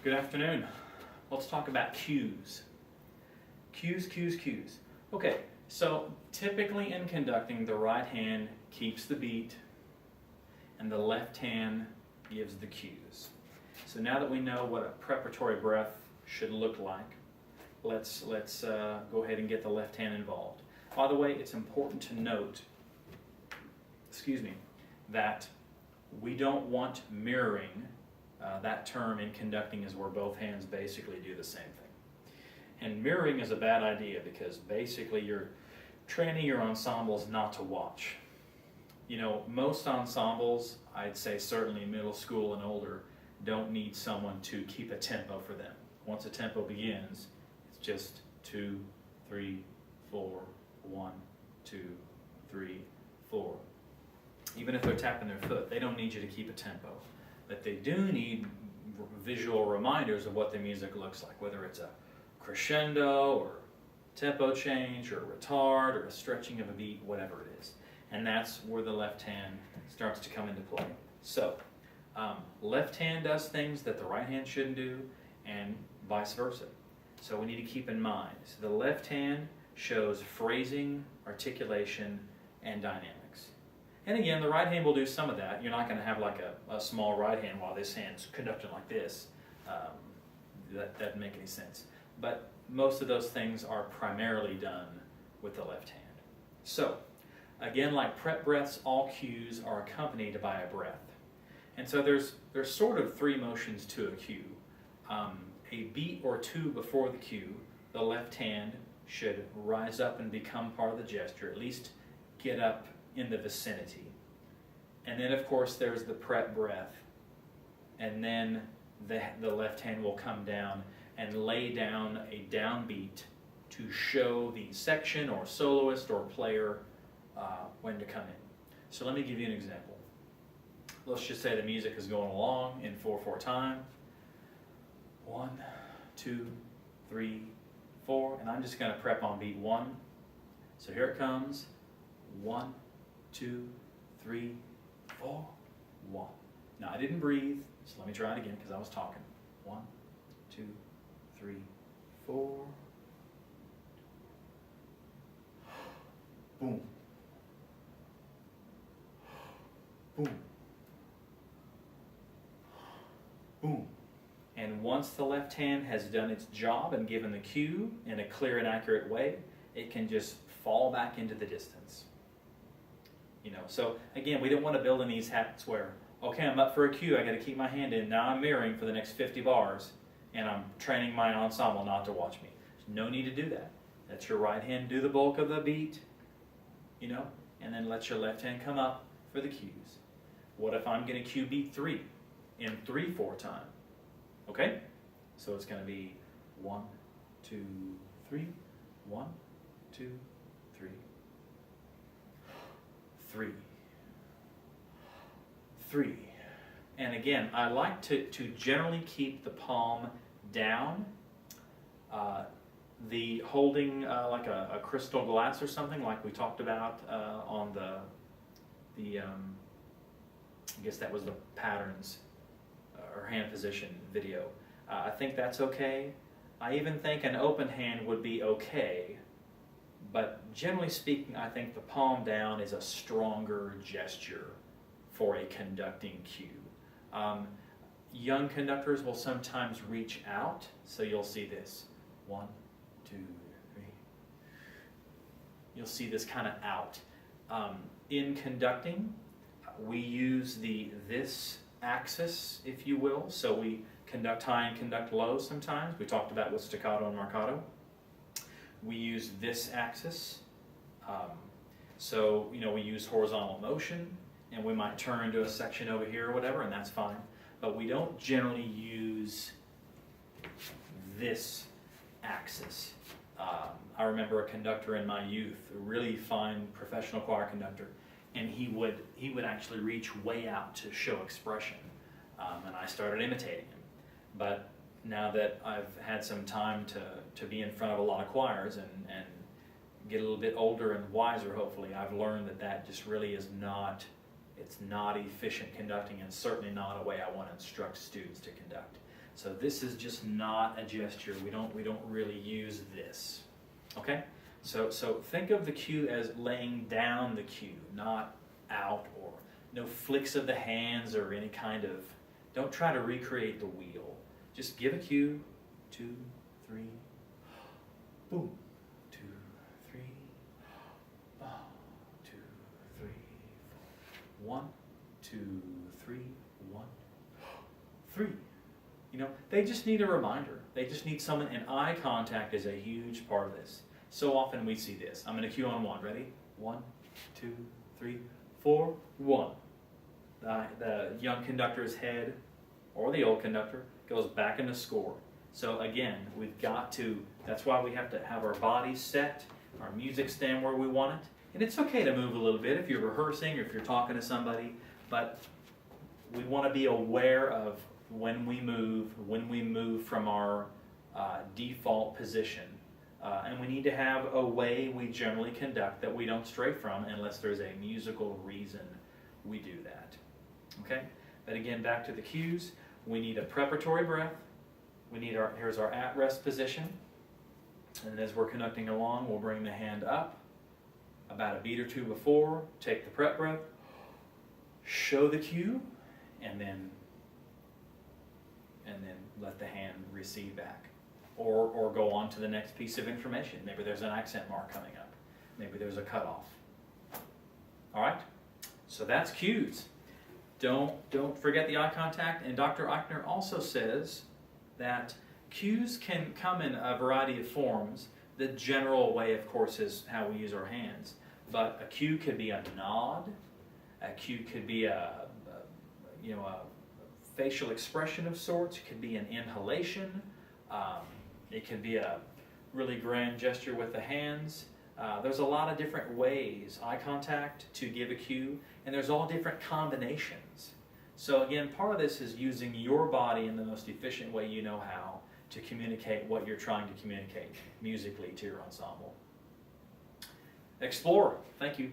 Good afternoon. Let's talk about cues. Cues. Okay, so typically in conducting, the right hand keeps the beat and the left hand gives the cues. So now that we know what a preparatory breath should look like, let's go ahead and get the left hand involved. By the way, it's important to note, that we don't want mirroring. That term in conducting is where both hands basically do the same thing. And mirroring is a bad idea because basically you're training your ensembles not to watch. You know, most ensembles, I'd say certainly middle school and older, don't need someone to keep a tempo for them. Once a tempo begins, it's just 2, 3, 4, 1, 2, 3, 4. Even if they're tapping their foot, they don't need you to keep a tempo. But they do need visual reminders of what the music looks like, whether it's a crescendo or tempo change or a retard or a stretching of a beat, whatever it is. And that's where the left hand starts to come into play. So, left hand does things that the right hand shouldn't do, and vice versa. So we need to keep in mind. So the left hand shows phrasing, articulation, and dynamics. And again, the right hand will do some of that. You're not going to have like a small right hand while this hand's conducting like this. That doesn't make any sense. But most of those things are primarily done with the left hand. So, again, like prep breaths, all cues are accompanied by a breath. And so there's sort of three motions to a cue. A beat or two before the cue, the left hand should rise up and become part of the gesture, at least get up in the vicinity. And then of course there's the prep breath, and then the left hand will come down and lay down a downbeat to show the section or soloist or player when to come in. So let me give you an example. Let's just say the music is going along in 4/4 time. 1, 2, 3, 4, and I'm just going to prep on beat 1. So here it comes. 1, 2, 3, 4, 1. Now I didn't breathe, so let me try it again because I was talking. 1, 2, 3, 4. Boom. Boom. Boom. And once the left hand has done its job and given the cue in a clear and accurate way, it can just fall back into the distance. You know, so again, we don't want to build in these habits where, okay, I'm up for a cue, I got to keep my hand in, now I'm mirroring for the next 50 bars, and I'm training my ensemble not to watch me. There's no need to do that. Let your right hand do the bulk of the beat, you know, and then let your left hand come up for the cues. What if I'm going to cue beat 3 in 3/4 time? Okay? So it's going to be 1, 2, 3, 1, 2, 3. 3, 3. And again, I like to generally keep the palm down. The holding like a crystal glass or something like we talked about on the I guess that was the patterns or hand position video. I think that's okay. I even think an open hand would be okay. But generally speaking, I think the palm down is a stronger gesture for a conducting cue. Young conductors will sometimes reach out, so you'll see this. 1, 2, 3. You'll see this kind of out. In conducting, we use this axis, if you will. So we conduct high and conduct low sometimes. We talked about with staccato and marcato. We use this axis. So, you know, we use horizontal motion, and we might turn to a section over here or whatever, and that's fine. But we don't generally use this axis. I remember a conductor in my youth, a really fine professional choir conductor, and he would actually reach way out to show expression, and I started imitating him. But now that I've had some time to be in front of a lot of choirs and get a little bit older and wiser, hopefully, I've learned that just really is not, it's not efficient conducting, and certainly not a way I want to instruct students to conduct. So this is just not a gesture. We don't really use this. Okay? So think of the cue as laying down the cue, not out, or no flicks of the hands or any kind of, don't try to recreate the wheel. Just give a cue, 2, 3, boom, 2, 3, 2, 3, 4, 1, 2, 3, 1, 3. You know, they just need a reminder. They just need someone, and eye contact is a huge part of this. So often we see this. I'm going to cue on 1. Ready? 1, 2, 3, 4, 1. The young conductor's head, or the old conductor, goes back into score. So again, we've got to, that's why we have to have our bodies set, our music stand where we want it. And it's okay to move a little bit if you're rehearsing or if you're talking to somebody, but we want to be aware of when we move from our default position. And we need to have a way we generally conduct that we don't stray from unless there's a musical reason we do that. Okay? But again, back to the cues. We need a preparatory breath. We need here's our at-rest position. And as we're conducting along, we'll bring the hand up about a beat or two before, take the prep breath, show the cue, and then let the hand recede back. Or go on to the next piece of information. Maybe there's an accent mark coming up. Maybe there's a cutoff. All right? So that's cues. Don't forget the eye contact. And Dr. Eichner also says that cues can come in a variety of forms. The general way, of course, is how we use our hands. But a cue could be a nod. A cue could be a facial expression of sorts. It could be an inhalation. It could be a really grand gesture with the hands. There's a lot of different ways, eye contact, to give a cue, and there's all different combinations. So again, part of this is using your body in the most efficient way you know how to communicate what you're trying to communicate musically to your ensemble. Explore. Thank you.